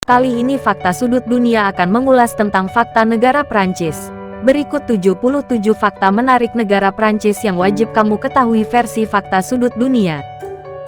Kali ini Fakta Sudut Dunia akan mengulas tentang fakta negara Prancis. Berikut 77 fakta menarik negara Prancis yang wajib kamu ketahui versi Fakta Sudut Dunia.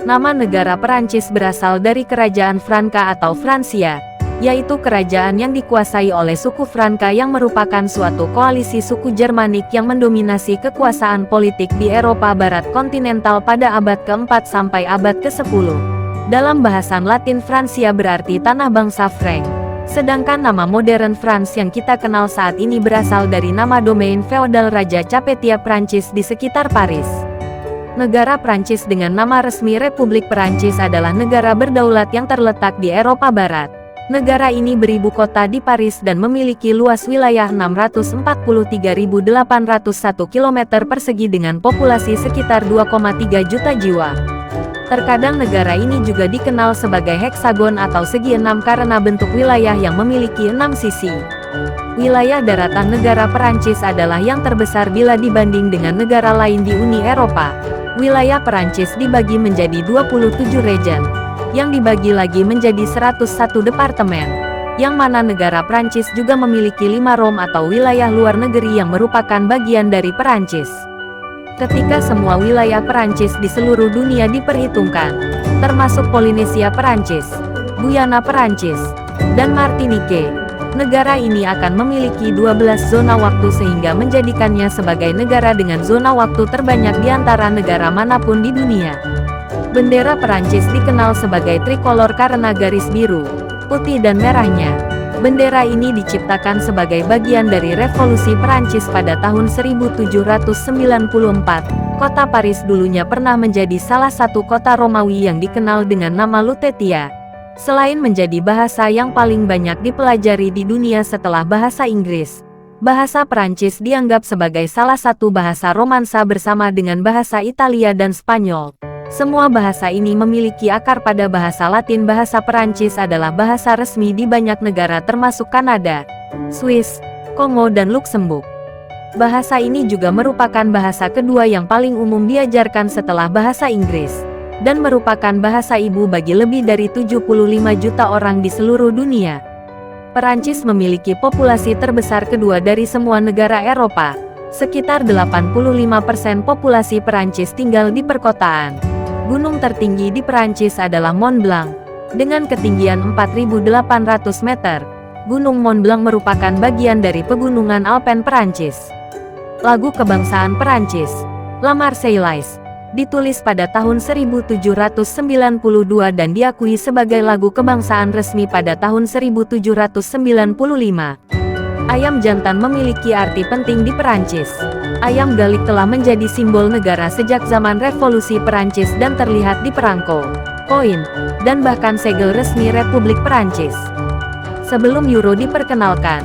Nama negara Prancis berasal dari Kerajaan Franka atau Francia, yaitu kerajaan yang dikuasai oleh suku Franka yang merupakan suatu koalisi suku Jermanik yang mendominasi kekuasaan politik di Eropa Barat kontinental pada abad ke-4 sampai abad ke-10. Dalam bahasan Latin Francia berarti tanah bangsa Frank. Sedangkan nama modern France yang kita kenal saat ini berasal dari nama domain feodal Raja Capetia Prancis di sekitar Paris. Negara Prancis dengan nama resmi Republik Perancis adalah negara berdaulat yang terletak di Eropa Barat. Negara ini beribu kota di Paris dan memiliki luas wilayah 643.801 km persegi dengan populasi sekitar 2,3 juta jiwa. Terkadang negara ini juga dikenal sebagai heksagon atau segi enam karena bentuk wilayah yang memiliki 6 sisi. Wilayah daratan negara Perancis adalah yang terbesar bila dibanding dengan negara lain di Uni Eropa. Wilayah Perancis dibagi menjadi 27 region, yang dibagi lagi menjadi 101 departemen, yang mana negara Prancis juga memiliki 5 rom atau wilayah luar negeri yang merupakan bagian dari Perancis. Ketika semua wilayah Perancis di seluruh dunia diperhitungkan, termasuk Polinesia Perancis, Guyana Perancis, dan Martinique, negara ini akan memiliki 12 zona waktu sehingga menjadikannya sebagai negara dengan zona waktu terbanyak di antara negara manapun di dunia. Bendera Perancis dikenal sebagai trikolor karena garis biru, putih dan merahnya. Bendera ini diciptakan sebagai bagian dari Revolusi Perancis pada tahun 1794. Kota Paris dulunya pernah menjadi salah satu kota Romawi yang dikenal dengan nama Lutetia. Selain menjadi bahasa yang paling banyak dipelajari di dunia setelah bahasa Inggris, bahasa Perancis dianggap sebagai salah satu bahasa romansa bersama dengan bahasa Italia dan Spanyol. Semua bahasa ini memiliki akar pada bahasa Latin. Bahasa Perancis adalah bahasa resmi di banyak negara termasuk Kanada, Swiss, Kongo dan Luksemburg. Bahasa ini juga merupakan bahasa kedua yang paling umum diajarkan setelah bahasa Inggris, dan merupakan bahasa ibu bagi lebih dari 75 juta orang di seluruh dunia. Perancis memiliki populasi terbesar kedua dari semua negara Eropa. Sekitar 85% populasi Perancis tinggal di perkotaan. Gunung tertinggi di Perancis adalah Mont Blanc, dengan ketinggian 4.800 meter. Gunung Mont Blanc merupakan bagian dari pegunungan Alpen Perancis. Lagu kebangsaan Perancis, La Marseillaise, ditulis pada tahun 1792 dan diakui sebagai lagu kebangsaan resmi pada tahun 1795. Ayam jantan memiliki arti penting di Perancis. Ayam Gallik telah menjadi simbol negara sejak zaman Revolusi Perancis dan terlihat di perangko, koin, dan bahkan segel resmi Republik Perancis. Sebelum euro diperkenalkan,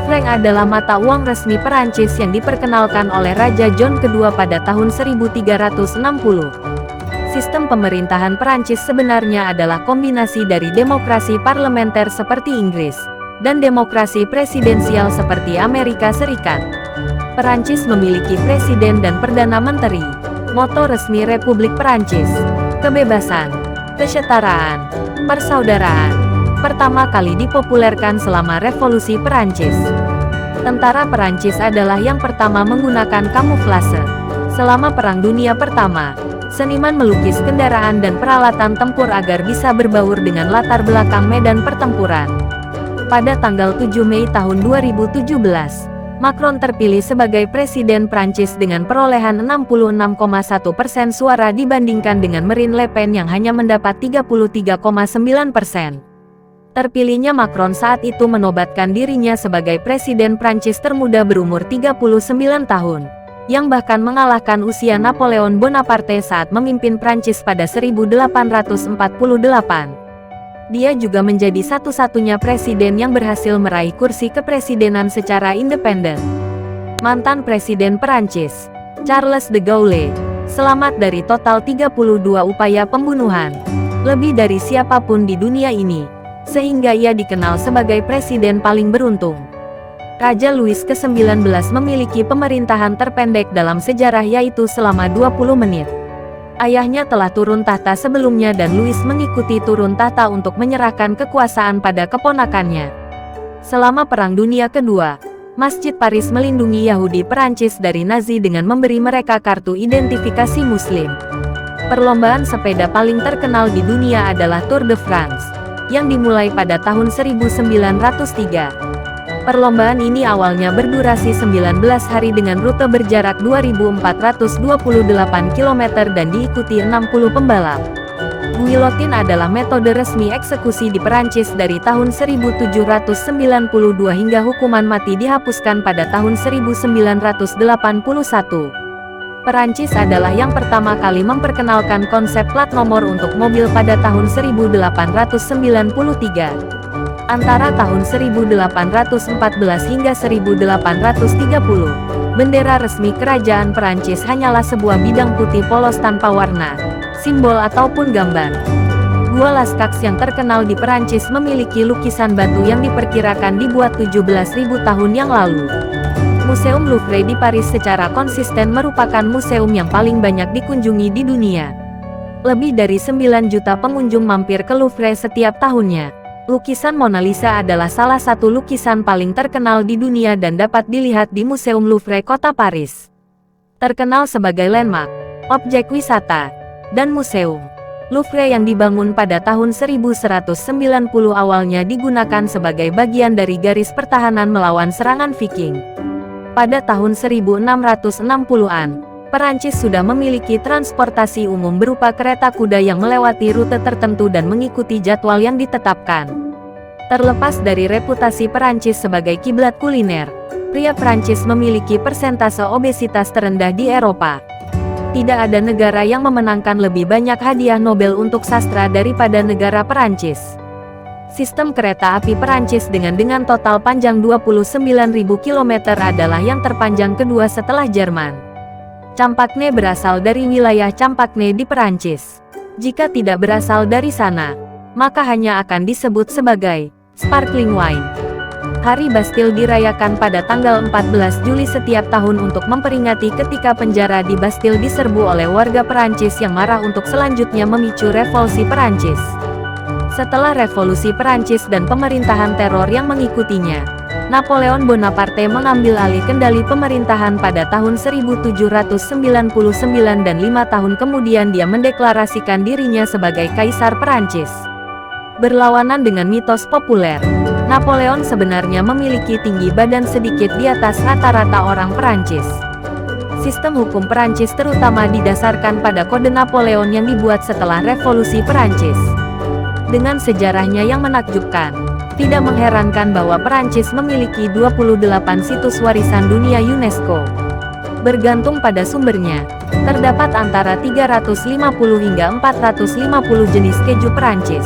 franc adalah mata uang resmi Perancis yang diperkenalkan oleh Raja John kedua pada tahun 1360. Sistem pemerintahan Perancis sebenarnya adalah kombinasi dari demokrasi parlementer seperti Inggris dan demokrasi presidensial seperti Amerika Serikat. Perancis memiliki presiden dan perdana menteri. Moto resmi Republik Perancis, kebebasan, kesetaraan, persaudaraan. Pertama kali dipopulerkan selama Revolusi Perancis. Tentara Perancis adalah yang pertama menggunakan kamuflase. Selama Perang Dunia Pertama, seniman melukis kendaraan dan peralatan tempur agar bisa berbaur dengan latar belakang medan pertempuran. Pada tanggal 7 Mei tahun 2017, Macron terpilih sebagai Presiden Prancis dengan perolehan 66,1% suara dibandingkan dengan Marine Le Pen yang hanya mendapat 33,9%. Terpilihnya Macron saat itu menobatkan dirinya sebagai Presiden Prancis termuda berumur 39 tahun, yang bahkan mengalahkan usia Napoleon Bonaparte saat memimpin Prancis pada 1848. Dia juga menjadi satu-satunya presiden yang berhasil meraih kursi kepresidenan secara independen. Mantan Presiden Perancis, Charles de Gaulle, selamat dari total 32 upaya pembunuhan, lebih dari siapapun di dunia ini, sehingga ia dikenal sebagai presiden paling beruntung. Raja Louis ke-19 memiliki pemerintahan terpendek dalam sejarah yaitu selama 20 menit. Ayahnya telah turun tahta sebelumnya dan Louis mengikuti turun tahta untuk menyerahkan kekuasaan pada keponakannya. Selama Perang Dunia Kedua, Masjid Paris melindungi Yahudi Perancis dari Nazi dengan memberi mereka kartu identifikasi Muslim. Perlombaan sepeda paling terkenal di dunia adalah Tour de France, yang dimulai pada tahun 1903. Perlombaan ini awalnya berdurasi 19 hari dengan rute berjarak 2.428 km dan diikuti 60 pembalap. Guillotine adalah metode resmi eksekusi di Perancis dari tahun 1792 hingga hukuman mati dihapuskan pada tahun 1981. Perancis adalah yang pertama kali memperkenalkan konsep plat nomor untuk mobil pada tahun 1893. Antara tahun 1814 hingga 1830, bendera resmi kerajaan Perancis hanyalah sebuah bidang putih polos tanpa warna, simbol ataupun gambar. Gua Lascaux yang terkenal di Perancis memiliki lukisan batu yang diperkirakan dibuat 17.000 tahun yang lalu. Museum Louvre di Paris secara konsisten merupakan museum yang paling banyak dikunjungi di dunia. Lebih dari 9 juta pengunjung mampir ke Louvre setiap tahunnya. Lukisan Mona Lisa adalah salah satu lukisan paling terkenal di dunia dan dapat dilihat di Museum Louvre Kota Paris. Terkenal sebagai landmark, objek wisata, dan museum, Louvre yang dibangun pada tahun 1190 awalnya digunakan sebagai bagian dari garis pertahanan melawan serangan Viking. Pada tahun 1660-an, Perancis sudah memiliki transportasi umum berupa kereta kuda yang melewati rute tertentu dan mengikuti jadwal yang ditetapkan. Terlepas dari reputasi Perancis sebagai kiblat kuliner, pria Perancis memiliki persentase obesitas terendah di Eropa. Tidak ada negara yang memenangkan lebih banyak hadiah Nobel untuk sastra daripada negara Perancis. Sistem kereta api Perancis dengan total panjang 29.000 km adalah yang terpanjang kedua setelah Jerman. Champagne berasal dari wilayah Champagne di Perancis. Jika tidak berasal dari sana, maka hanya akan disebut sebagai sparkling wine. Hari Bastille dirayakan pada tanggal 14 Juli setiap tahun untuk memperingati ketika penjara di Bastille diserbu oleh warga Perancis yang marah untuk selanjutnya memicu revolusi Perancis. Setelah revolusi Perancis dan pemerintahan teror yang mengikutinya, Napoleon Bonaparte mengambil alih kendali pemerintahan pada tahun 1799 dan 5 tahun kemudian dia mendeklarasikan dirinya sebagai Kaisar Perancis. Berlawanan dengan mitos populer, Napoleon sebenarnya memiliki tinggi badan sedikit di atas rata-rata orang Perancis. Sistem hukum Perancis terutama didasarkan pada Kode Napoleon yang dibuat setelah Revolusi Perancis. Dengan sejarahnya yang menakjubkan, tidak mengherankan bahwa Perancis memiliki 28 situs warisan dunia UNESCO. Bergantung pada sumbernya, terdapat antara 350 hingga 450 jenis keju Perancis.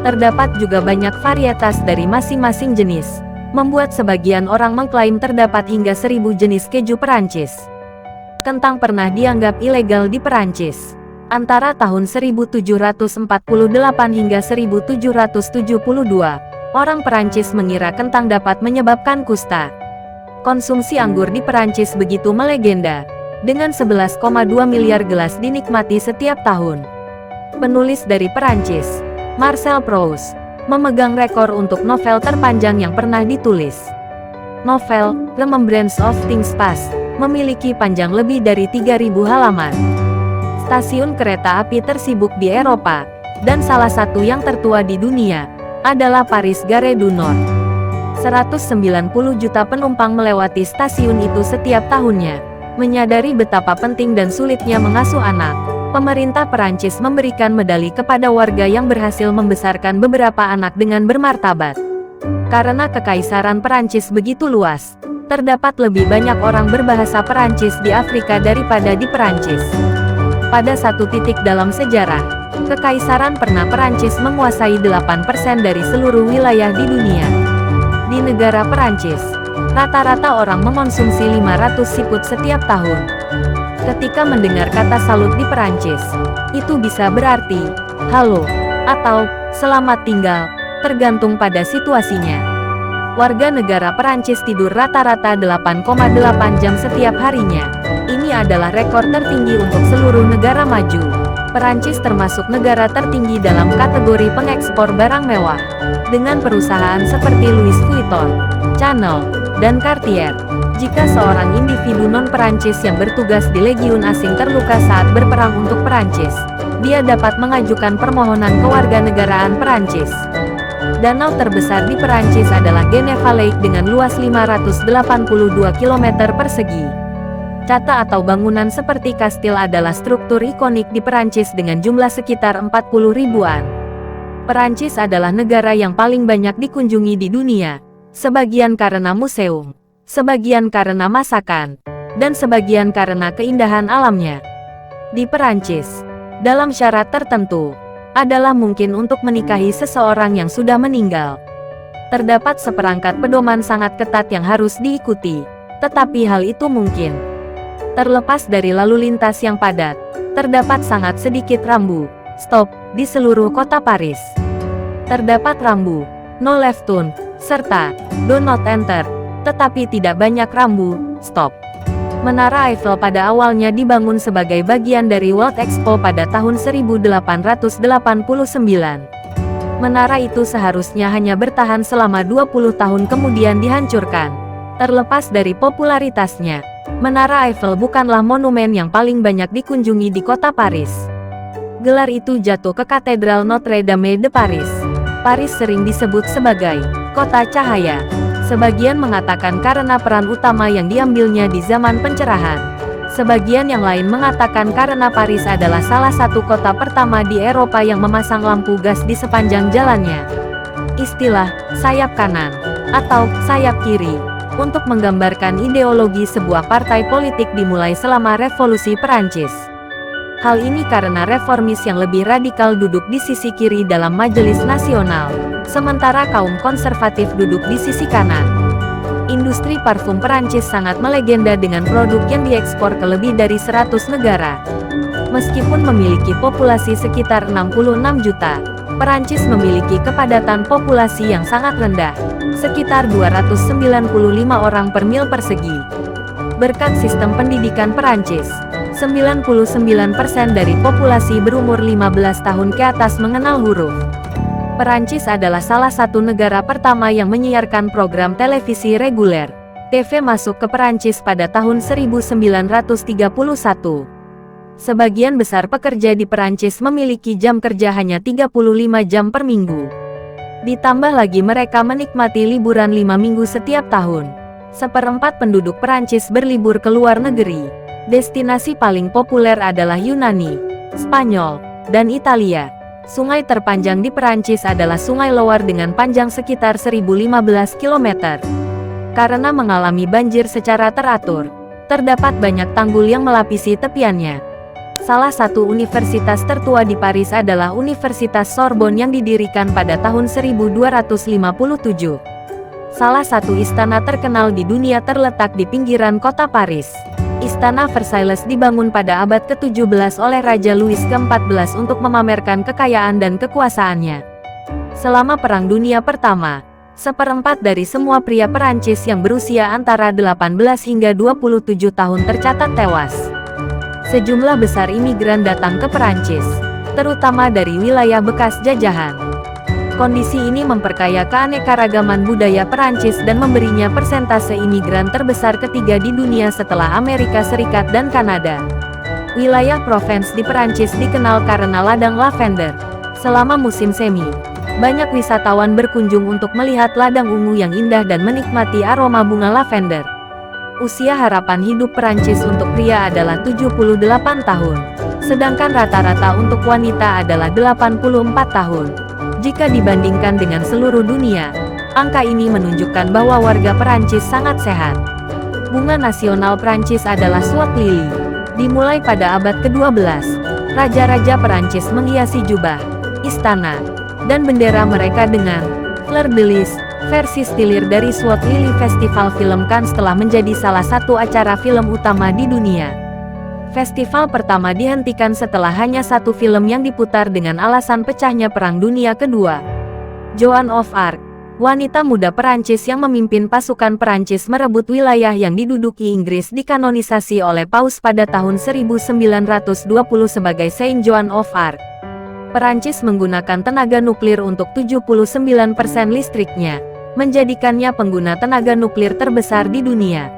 Terdapat juga banyak varietas dari masing-masing jenis, membuat sebagian orang mengklaim terdapat hingga 1000 jenis keju Perancis. Kentang pernah dianggap ilegal di Perancis. Antara tahun 1748 hingga 1772, orang Perancis mengira kentang dapat menyebabkan kusta. Konsumsi anggur di Perancis begitu melegenda, dengan 11,2 miliar gelas dinikmati setiap tahun. Penulis dari Perancis, Marcel Proust, memegang rekor untuk novel terpanjang yang pernah ditulis. Novel, Remembrance of Things Past, memiliki panjang lebih dari 3.000 halaman. Stasiun kereta api tersibuk di Eropa, dan salah satu yang tertua di dunia, adalah Paris Gare du Nord. 190 juta penumpang melewati stasiun itu setiap tahunnya. Menyadari betapa penting dan sulitnya mengasuh anak, pemerintah Perancis memberikan medali kepada warga yang berhasil membesarkan beberapa anak dengan bermartabat. Karena kekaisaran Perancis begitu luas, terdapat lebih banyak orang berbahasa Perancis di Afrika daripada di Perancis. Pada satu titik dalam sejarah, kekaisaran pernah Perancis menguasai 8% dari seluruh wilayah di dunia. Di negara Perancis, rata-rata orang mengonsumsi 500 siput setiap tahun. Ketika mendengar kata salut di Perancis, itu bisa berarti halo atau selamat tinggal, tergantung pada situasinya. Warga negara Perancis tidur rata-rata 8,8 jam setiap harinya. Ini adalah rekor tertinggi untuk seluruh negara maju. Perancis termasuk negara tertinggi dalam kategori pengekspor barang mewah, dengan perusahaan seperti Louis Vuitton, Chanel, dan Cartier. Jika seorang individu non-Perancis yang bertugas di legiun asing terluka saat berperang untuk Perancis, dia dapat mengajukan permohonan kewarganegaraan Perancis. Danau terbesar di Perancis adalah Geneva Lake dengan luas 582 km persegi. Cata atau bangunan seperti kastil adalah struktur ikonik di Perancis dengan jumlah sekitar 40 ribuan. Perancis adalah negara yang paling banyak dikunjungi di dunia, sebagian karena museum, sebagian karena masakan, dan sebagian karena keindahan alamnya. Di Perancis, dalam syarat tertentu, adalah mungkin untuk menikahi seseorang yang sudah meninggal. Terdapat seperangkat pedoman sangat ketat yang harus diikuti, tetapi hal itu mungkin. Terlepas dari lalu lintas yang padat, terdapat sangat sedikit rambu, stop, di seluruh kota Paris. Terdapat rambu, no left turn, serta, do not enter, tetapi tidak banyak rambu, stop. Menara Eiffel pada awalnya dibangun sebagai bagian dari World Expo pada tahun 1889. Menara itu seharusnya hanya bertahan selama 20 tahun kemudian dihancurkan. Terlepas dari popularitasnya, Menara Eiffel bukanlah monumen yang paling banyak dikunjungi di kota Paris. Gelar itu jatuh ke Katedral Notre Dame de Paris. Paris sering disebut sebagai kota cahaya. Sebagian mengatakan karena peran utama yang diambilnya di zaman pencerahan. Sebagian yang lain mengatakan karena Paris adalah salah satu kota pertama di Eropa yang memasang lampu gas di sepanjang jalannya. Istilah sayap kanan atau sayap kiri untuk menggambarkan ideologi sebuah partai politik dimulai selama Revolusi Perancis. Hal ini karena reformis yang lebih radikal duduk di sisi kiri dalam Majelis Nasional, sementara kaum konservatif duduk di sisi kanan. Industri parfum Perancis sangat melegenda dengan produk yang diekspor ke lebih dari 100 negara. Meskipun memiliki populasi sekitar 66 juta, Perancis memiliki kepadatan populasi yang sangat rendah, sekitar 295 orang per mil persegi. Berkat sistem pendidikan Perancis, 99% dari populasi berumur 15 tahun ke atas mengenal huruf. Perancis adalah salah satu negara pertama yang menyiarkan program televisi reguler. TV masuk ke Perancis pada tahun 1931. Sebagian besar pekerja di Perancis memiliki jam kerja hanya 35 jam per minggu. Ditambah lagi mereka menikmati liburan 5 minggu setiap tahun. Seperempat penduduk Perancis berlibur ke luar negeri. Destinasi paling populer adalah Yunani, Spanyol, dan Italia. Sungai terpanjang di Perancis adalah Sungai Loire dengan panjang sekitar 1015 km. Karena mengalami banjir secara teratur, terdapat banyak tanggul yang melapisi tepiannya. Salah satu universitas tertua di Paris adalah Universitas Sorbonne yang didirikan pada tahun 1257. Salah satu istana terkenal di dunia terletak di pinggiran kota Paris. Istana Versailles dibangun pada abad ke-17 oleh Raja Louis ke-14 untuk memamerkan kekayaan dan kekuasaannya. Selama Perang Dunia Pertama, seperempat dari semua pria Perancis yang berusia antara 18 hingga 27 tahun tercatat tewas. Sejumlah besar imigran datang ke Perancis, terutama dari wilayah bekas jajahan. Kondisi ini memperkaya keanekaragaman budaya Perancis dan memberinya persentase imigran terbesar ketiga di dunia setelah Amerika Serikat dan Kanada. Wilayah Provence di Perancis dikenal karena ladang lavender. Selama musim semi, banyak wisatawan berkunjung untuk melihat ladang ungu yang indah dan menikmati aroma bunga lavender. Usia harapan hidup Perancis untuk pria adalah 78 tahun, sedangkan rata-rata untuk wanita adalah 84 tahun. Jika dibandingkan dengan seluruh dunia, angka ini menunjukkan bahwa warga Perancis sangat sehat. Bunga nasional Perancis adalah Swat Lily. Dimulai pada abad ke-12, raja-raja Perancis menghiasi jubah, istana, dan bendera mereka dengan fleur de lis, versi stilir dari Swat Lily. Festival Film Cannes telah menjadi salah satu acara film utama di dunia. Festival pertama dihentikan setelah hanya satu film yang diputar dengan alasan pecahnya Perang Dunia Kedua. Joan of Arc, wanita muda Perancis yang memimpin pasukan Perancis merebut wilayah yang diduduki Inggris dikanonisasi oleh Paus pada tahun 1920 sebagai Saint Joan of Arc. Perancis menggunakan tenaga nuklir untuk 79% listriknya, menjadikannya pengguna tenaga nuklir terbesar di dunia.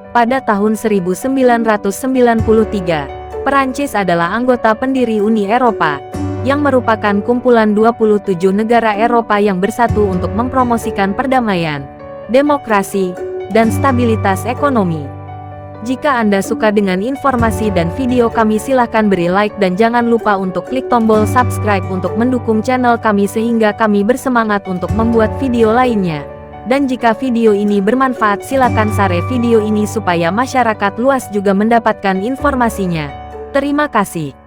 Pada tahun 1993, Perancis adalah anggota pendiri Uni Eropa, yang merupakan kumpulan 27 negara Eropa yang bersatu untuk mempromosikan perdamaian, demokrasi, dan stabilitas ekonomi. Jika Anda suka dengan informasi dan video kami, silahkan beri like dan jangan lupa untuk klik tombol subscribe untuk mendukung channel kami sehingga kami bersemangat untuk membuat video lainnya. Dan jika video ini bermanfaat, silakan share video ini supaya masyarakat luas juga mendapatkan informasinya. Terima kasih.